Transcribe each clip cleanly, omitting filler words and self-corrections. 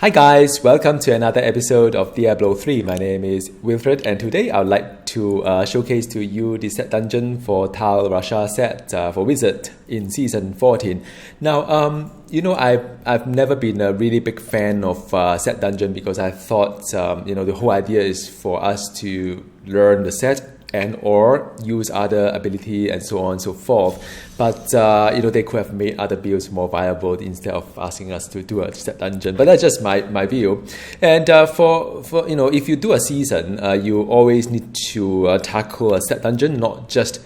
Hi guys, welcome to another episode of Diablo 3. My name is Wilfred and today I would like to showcase to you the set dungeon for Tal Rasha set for Wizard in Season 14. Now, I've never been a really big fan of set dungeon because I thought, the whole idea is for us to learn the set and or use other ability and so on and so forth. But they could have made other builds more viable instead of asking us to do a set dungeon. But that's just my view. And for if you do a season, you always need to tackle a set dungeon, not just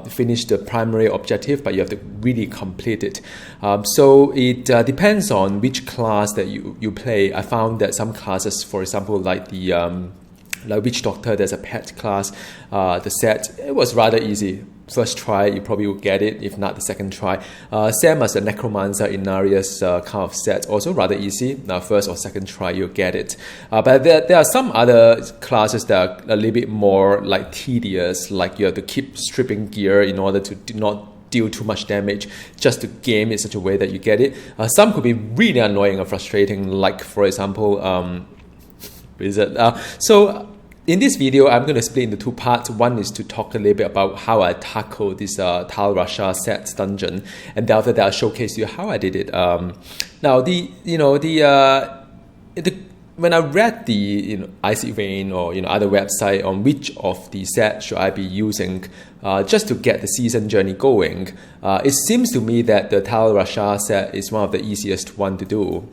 finish the primary objective, but you have to really complete it. So it depends on which class that you play. I found that some classes, for example, like the Witch Doctor, there's a pet class. The set, it was rather easy. First try, you probably will get it, if not the second try. Same as the Necromancer Inarius kind of set, also rather easy. First or second try, you'll get it. But there are some other classes that are a little bit more like tedious, like you have to keep stripping gear in order to not deal too much damage just to game in such a way that you get it. Some could be really annoying and frustrating, like for example, Wizard. So in this video, I'm going to split into two parts. One is to talk a little bit about how I tackle this Tal Rasha set dungeon, and after that, I'll showcase you how I did it. When I read the Icy Vein or other website on which of the sets should I be using just to get the season journey going, it seems to me that the Tal Rasha set is one of the easiest one to do,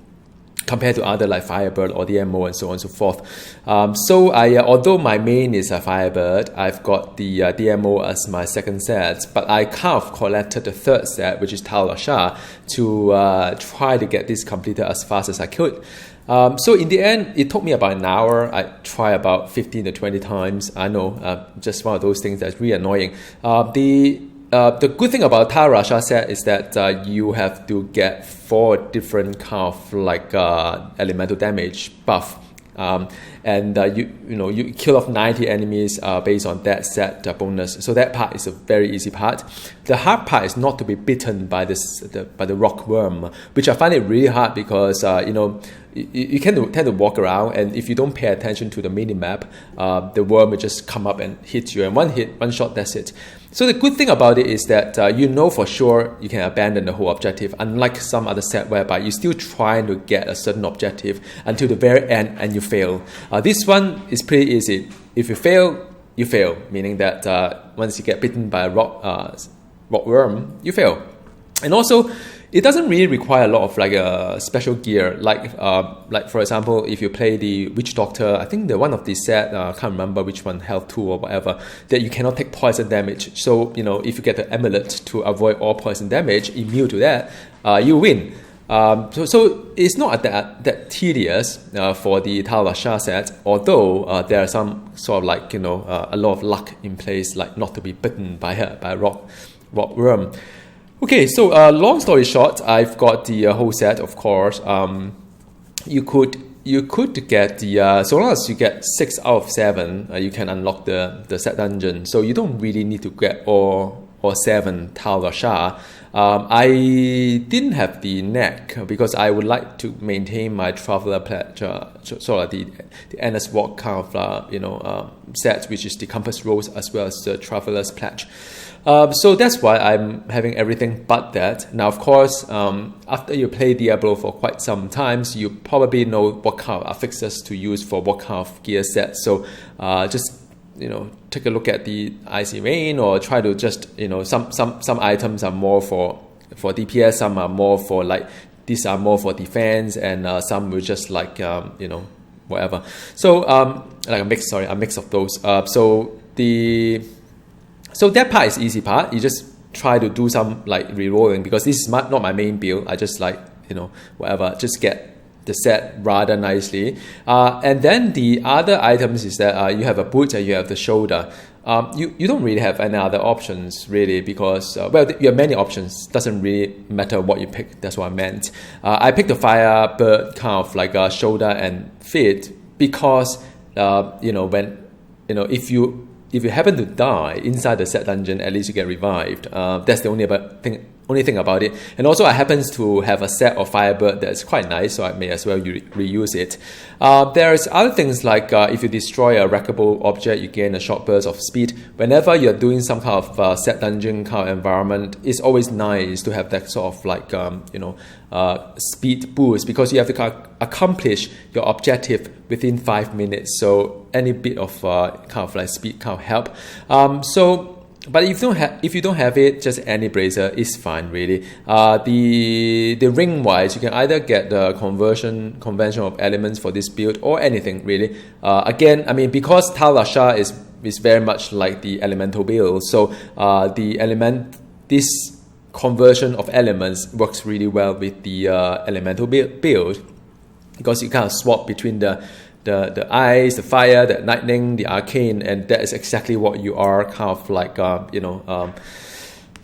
compared to other like Firebird or DMO and so on and so forth. Although my main is a Firebird, I've got the DMO as my second set, but I kind of collected the third set, which is Tal Rasha, to try to get this completed as fast as I could. So in the end, it took me about an hour. I tried about 15 to 20 times. I know, just one of those things that's really annoying. The good thing about Tal Rasha set is that you have to get 4 different kind of like elemental damage buff, and you kill off 90 enemies based on that set bonus. So that part is a very easy part. The hard part is not to be bitten by the rock worm, which I find it really hard because you tend to walk around, and if you don't pay attention to the mini map, the worm will just come up and hit you, and one shot, that's it. So the good thing about it is that for sure you can abandon the whole objective, unlike some other set whereby you're still trying to get a certain objective until the very end and you fail. This one is pretty easy. If you fail, you fail, meaning that once you get bitten by a rock worm, you fail. And also, it doesn't really require a lot of special gear. Like for example, if you play the Witch Doctor, I think the one of the set, I can't remember which one, Health 2 or whatever, that you cannot take poison damage. So if you get the amulet to avoid all poison damage, immune to that, you win. So it's not that tedious for the Tal Rasha set, although there are some sort of a lot of luck in place, like not to be bitten by a rock worm. Okay, so long story short, I've got the whole set, of course. You could get the so long as you get 6 out of 7, you can unlock the set dungeon. So you don't really need to get all 7 Tal Rasha. I didn't have the neck because I would like to maintain my Traveler pledge, sort of the Endless Walk kind of set, which is the Compass Rose as well as the Traveler's Pledge. So that's why I'm having everything but that. Now, of course, after you play Diablo for quite some times, you probably know what kind of affixes to use for what kind of gear set. So just take a look at the Icy Vein, or try to just some items are more for DPS, some are more for these are more for defense, and some will just whatever. So a mix of those. So that part is easy part. You just try to do some re-rolling, because this is not my main build. I just whatever, just get the set rather nicely. And then the other items is that you have a boot and you have the shoulder. You don't really have any other options really, because you have many options. Doesn't really matter what you pick. That's what I meant. I picked the Firebird kind of like a shoulder and feet because if you happen to die inside the set dungeon, at least you get revived. That's the only thing only thing about it. And also I happen to have a set of Firebird that's quite nice, so I may as well reuse it. There's other things like if you destroy a wreckable object, you gain a short burst of speed. Whenever you're doing some kind of set dungeon kind of environment, it's always nice to have that sort of like speed boost, because you have to accomplish your objective within 5 minutes. So any bit of kind of like speed kind of help. But if you don't have it, just any brazier is fine, really. The ring wise, you can either get the convention of elements for this build or anything, really. Again, I mean, because Tal Rasha is very much like the elemental build, so this conversion of elements works really well with the elemental build, because you kind of swap between the ice, the fire, the lightning, the arcane, and that is exactly what you are kind of like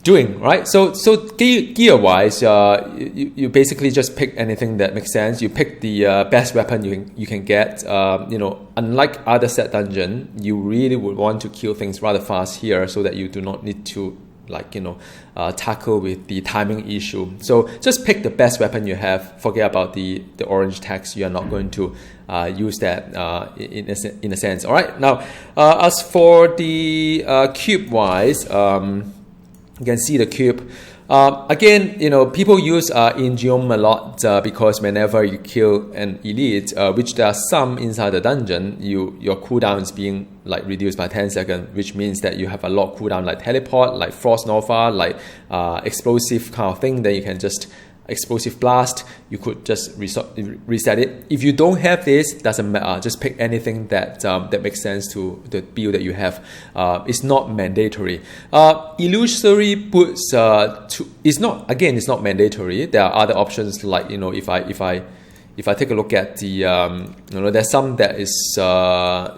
doing, right? So gear wise, you basically just pick anything that makes sense. You pick the best weapon you can get. Unlike other set dungeon, you really would want to kill things rather fast here, so that you do not need to tackle with the timing issue. So just pick the best weapon you have. Forget about the orange text. You are not going to use that in a sense. All right. Now, as for the cube wise, you can see the cube. Again, people use Ingeum a lot because whenever you kill an elite, which there are some inside the dungeon, your cooldown is being like reduced by 10 seconds, which means that you have a lot of cooldown like teleport, like frost nova, like explosive kind of thing. Then you can just explosive blast. You could just reset it. If you don't have this, doesn't matter. Just pick anything that makes sense to the build that you have. It's not mandatory. Illusory boots it's not mandatory. There are other options, like if I take a look at the there's some that is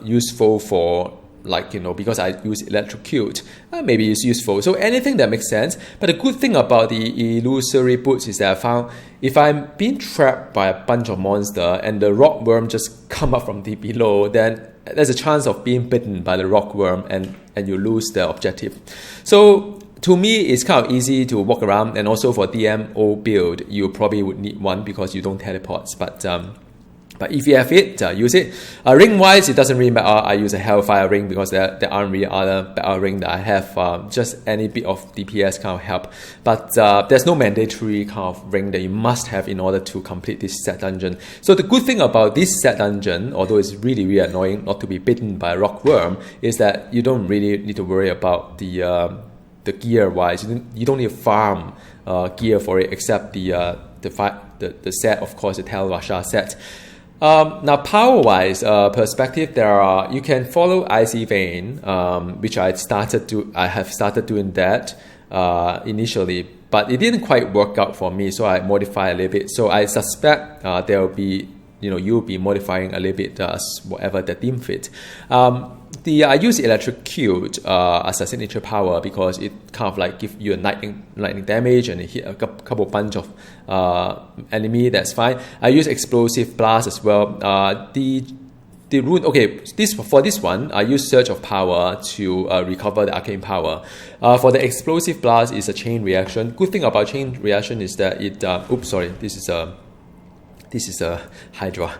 useful for, because I use electrocute, maybe it's useful. So anything that makes sense. But the good thing about the illusory boots is that I found if I'm being trapped by a bunch of monsters and the rock worm just come up from deep below, then there's a chance of being bitten by the rock worm and you lose the objective. So to me, it's kind of easy to walk around, and also for DMO build, you probably would need one because you don't teleport. But if you have it, use it. Ring wise, it doesn't really matter. I use a Hellfire ring because there aren't really other ring that I have. Just any bit of DPS kind of help. But there's no mandatory kind of ring that you must have in order to complete this set dungeon. So the good thing about this set dungeon, although it's really, really annoying not to be bitten by a rock worm, is that you don't really need to worry about the gear wise. You don't need to farm gear for it, except the set, of course, the Tal Rasha set. Now, power-wise perspective, you can follow Icy Vein, which I have started doing that initially, but it didn't quite work out for me, so I modified a little bit. So I suspect there will be, you'll be modifying a little bit whatever the theme fit. I use electrocute as a signature power because it kind of like gives you a lightning damage and it hit a couple bunch of enemy. That's fine. I use explosive blast as well. The rune, for this one, I use Surge of Power to recover the arcane power. For the explosive blast, is a chain reaction. Good thing about chain reaction is that it. This is a Hydra.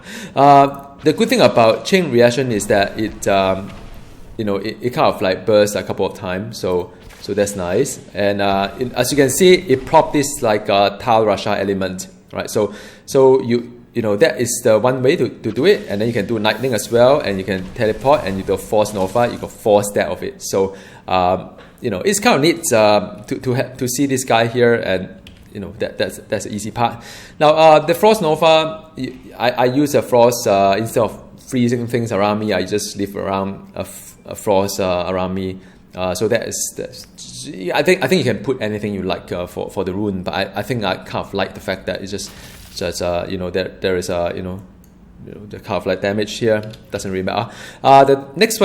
The good thing about chain reaction is that it kind of like bursts a couple of times, so that's nice. And as you can see, it propped this like Tal Rasha element, right? So that is the one way to do it. And then you can do lightning as well, and you can teleport, and you do force nova. You got 4 stat of it. So it's kind of neat to see this guy here, and that's the easy part. Now the frost nova, I use a frost instead of freezing things around me. I just leave around a frost around me. So I think you can put anything you like for the rune. But I think I kind of like the fact that it's just there is the kind of like damage here. Doesn't really matter. The next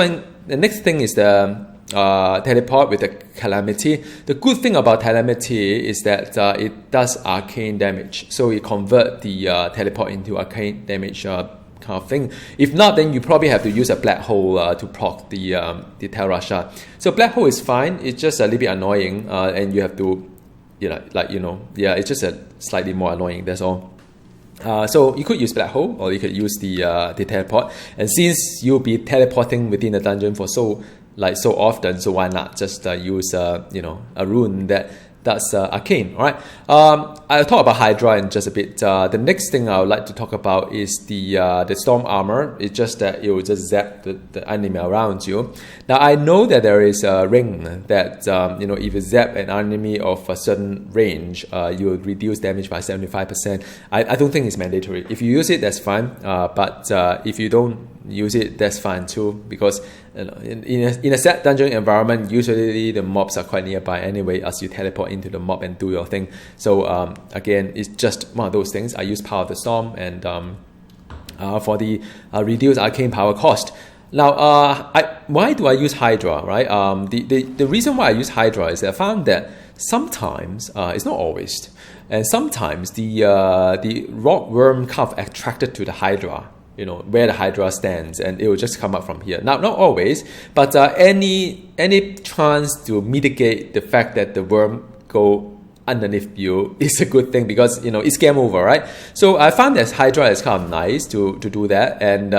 thing is the teleport with the calamity. The good thing about calamity is that it does arcane damage, so it convert the teleport into arcane damage kind of thing. If not, then you probably have to use a black hole to proc the Tal Rasha. So black hole is fine. It's just a little bit annoying, and you have to yeah, it's just a slightly more annoying. That's all. So you could use black hole, or you could use the teleport. And since you'll be teleporting within the dungeon for so often, so why not just use a rune that's arcane. All right. I'll talk about Hydra in just a bit. The next thing I would like to talk about is the storm armor. It's just that it will just zap the enemy around you. Now I know that there is a ring that if you zap an enemy of a certain range, you will reduce damage by 75%. I don't think it's mandatory. If you use it, that's fine. But if you don't use it, that's fine too, because in a set dungeon environment, usually the mobs are quite nearby anyway as you teleport into the mob and do your thing. So again, it's just one of those things. I use Power of the Storm and for the reduced arcane power cost. Now, why do I use Hydra, right? The reason why I use Hydra is that I found that sometimes, it's not always, and sometimes the rock worm kind of attracted to the Hydra, where the Hydra stands, and it will just come up from here. Now, not always, but any chance to mitigate the fact that the worm go underneath you is a good thing, because it's game over, right? So I found that Hydra is kind of nice to do that, and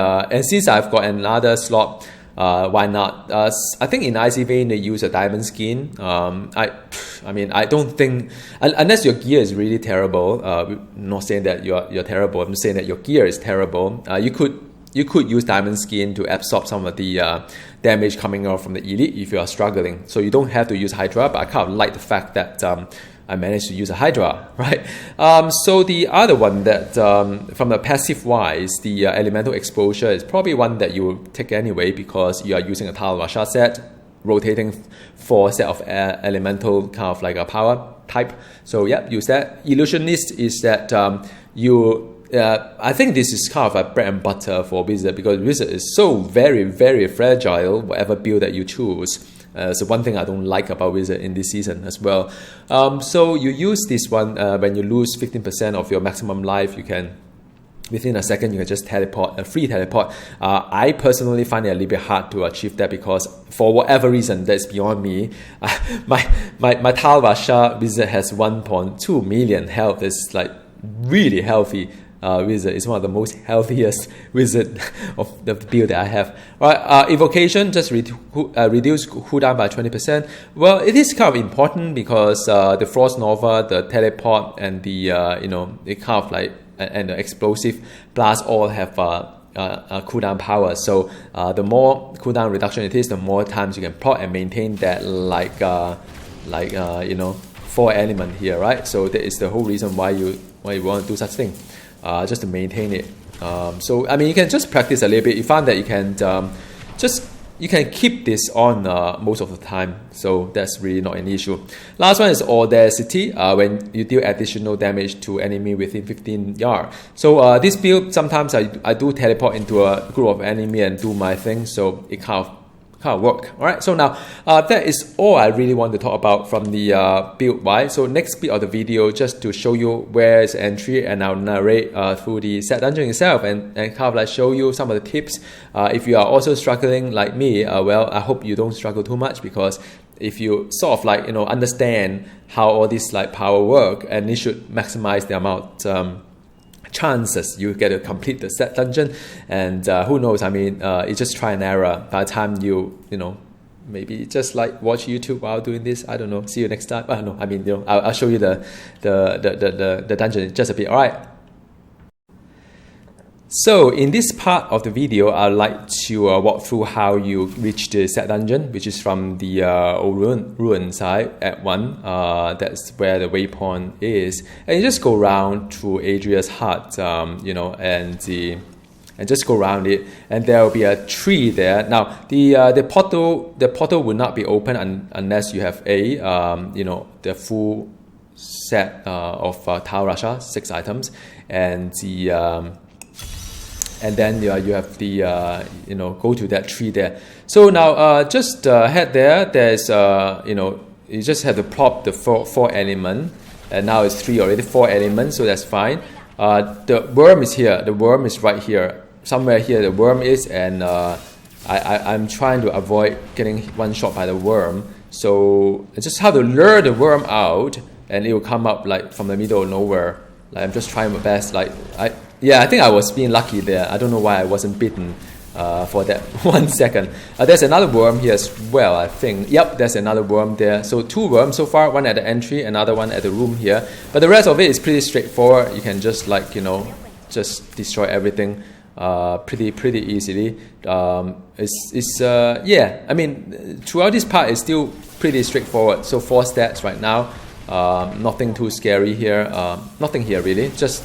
since I've got another slot, why not? I think in Icy Vein they use a diamond skin. I mean, I don't think, unless your gear is really terrible. I'm not saying that you're terrible. I'm saying that your gear is terrible. You could use diamond skin to absorb some of the damage coming out from the elite if you are struggling. So you don't have to use Hydra. But I kind of like the fact that I managed to use a Hydra, right? So the other one that, from the passive wise, the elemental exposure is probably one that you will take anyway, because you are using a Tal Rasha set, rotating 4 set of elemental kind of like a power type. So yeah, use that. Illusionist is that I think this is kind of a bread and butter for Wizard, because Wizard is so very, very fragile, whatever build that you choose. So one thing I don't like about Wizard in this season as well. So you use this one when you lose 15% of your maximum life. You can, within a second, you can just teleport, a free teleport. I personally find it a little bit hard to achieve that, because for whatever reason that's beyond me, my Tal Rasha Wizard has 1.2 million health. It's like really healthy. Wizard is one of the most healthiest wizard of the build that I have. Right, evocation just reduce cooldown by 20%. Well, it is kind of important, because the Frost Nova, the teleport, and the it kind of like, and the explosive blast all have cooldown power. So the more cooldown reduction it is, the more times you can proc and maintain that, like 4 element here, right? So that is the whole reason why you want to do such thing. Just to maintain it. So I mean, you can just practice a little bit. You find that you can you can keep this on most of the time, so that's really not an issue. Last one is Audacity, when you deal additional damage to enemy within 15 yards. So this build, sometimes I do teleport into a group of enemy and do my thing, so it kind of work. All right, so now that is all I really want to talk about from the build wise. So next bit of the video, just to show you where is entry, and I'll narrate through the set dungeon itself, and kind of like show you some of the tips. If you are also struggling like me, well, I hope you don't struggle too much, because if you sort of like understand how all this like power work, and you should maximize the amount chances you get to complete the set dungeon. And who knows, I mean, it's just try and error. By the time you maybe just like watch YouTube while doing this, I don't know, see you next time. No, I mean, I'll show you the dungeon in just a bit. All right. So in this part of the video, I'd like to walk through how you reach the set dungeon, which is from the old ruin side at 1. That's where the waypoint is, and you just go around to Adria's hut, and just go around it, and there will be a tree there. Now the portal will not be open unless you have the full set of Tal Rasha, 6 items, and and then you have the go to that tree there. So now just head there. There's you just have to plop the four element, and now it's 3 already, 4 elements, so that's fine. The worm is here. The worm is right here, somewhere here. The worm is, and I'm trying to avoid getting one shot by the worm. So I just have to lure the worm out and it will come up like from the middle of nowhere. Like I'm just trying my best. Like I think I was being lucky there. I don't know why I wasn't bitten for that 1 second. There's another worm here as well, I think. Yep, there's another worm there. So 2 worms so far, one at the entry, another one at the room here. But the rest of it is pretty straightforward. You can just like, just destroy everything pretty easily. I mean, throughout this part it's still pretty straightforward. So 4 stats right now. Nothing too scary here. Nothing here really. Just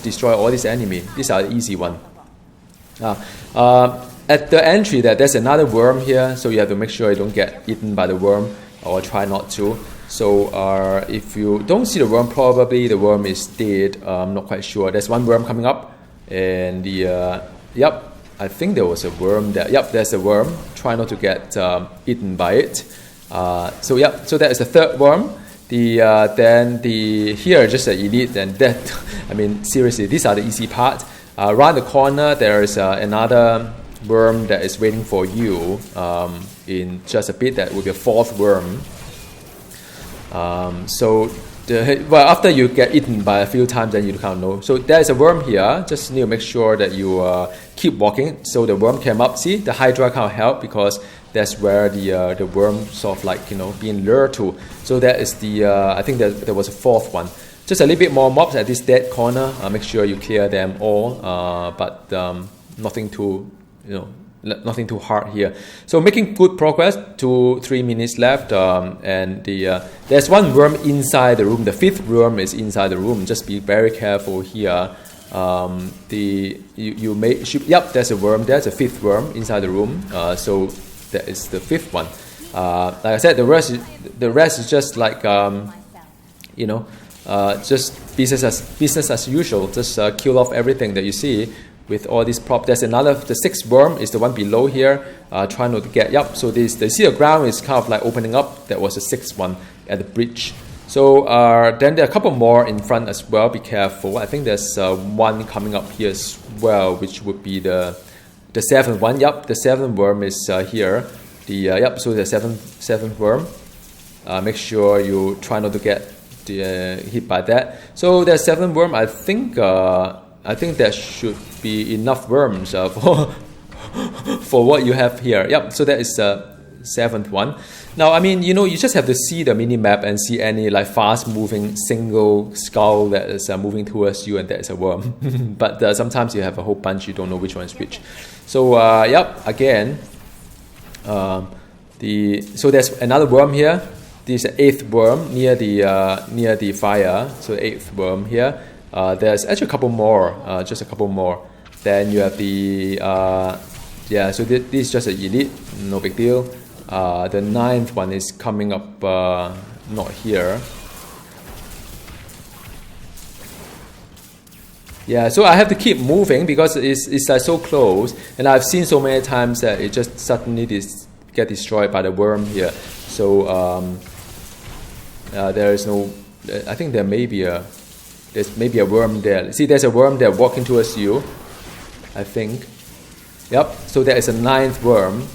destroy all this enemy. These are the easy one. At the entry there's another worm here, so you have to make sure you don't get eaten by the worm, or try not to. So if you don't see the worm, probably the worm is dead. I'm not quite sure. There's one worm coming up, and I think there was a worm there. Yep, there's a worm. Try not to get eaten by it. So that is the 3rd worm. Here just an elite, and that I mean seriously, these are the easy part. Around the corner there is another worm that is waiting for you in just a bit. That will be a 4th worm. After you get eaten by a few times, then you can't know. So there is a worm here. Just need to make sure that you keep walking. So the worm came up. See, the Hydra can't help because that's where the worm sort of like being lured to. So that is the I think that there was a 4th one. Just a little bit more mobs at this dead corner. Make sure you clear them all, but nothing too hard here. So making good progress. 2-3 minutes left, and there's one worm inside the room. The 5th worm is inside the room. Just be very careful here. There's a worm. There's a 5th worm inside the room. So that is the 5th one. Like I said, the rest is just like just business as usual. Just kill off everything that you see with all these props. There's another, the 6th worm is the one below here. Try not to get, so they see the ground is kind of like opening up. That was the 6th one at the bridge. So then there are a couple more in front as well. Be careful. I think there's one coming up here as well, which would be the 7th one. The 7th worm is here. So the 7th worm. Make sure you try not to get hit by that. So there's 7 worm. I think there should be enough worms for what you have here. So that is the 7th one. Now, I mean, you just have to see the mini map and see any like fast moving single skull that is moving towards you, and that is a worm. But sometimes you have a whole bunch, you don't know which one is which. So again, so there's another worm here. This is the 8th worm near the fire. So 8th worm here. There's actually a couple more, just a couple more. Then you have the so this is just an elite, no big deal. The 9th one is coming up, not here. So I have to keep moving because it's like so close, and I've seen so many times that it just suddenly get destroyed by the worm here. So there is no. I think there's maybe a worm there. See, there's a worm there walking towards you, I think. So there is a 9th worm.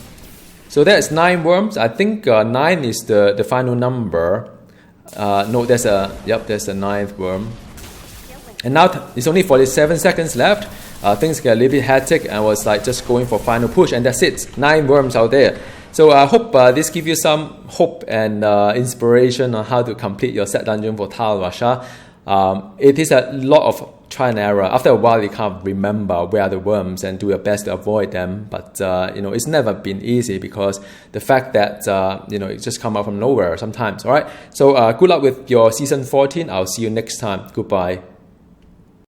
So there's 9 worms. I think 9 is the final number. No, there's a 9th worm. And now it's only 47 seconds left. Things get a little bit hectic, and I was like just going for final push, and that's it. 9 worms out there. So I hope this gives you some hope and inspiration on how to complete your set dungeon for Tal Rasha. It is a lot of try and error. After a while, you can't remember where are the worms and do your best to avoid them. But it's never been easy because the fact that it just come out from nowhere sometimes. All right. So good luck with your season 14. I'll see you next time. Goodbye.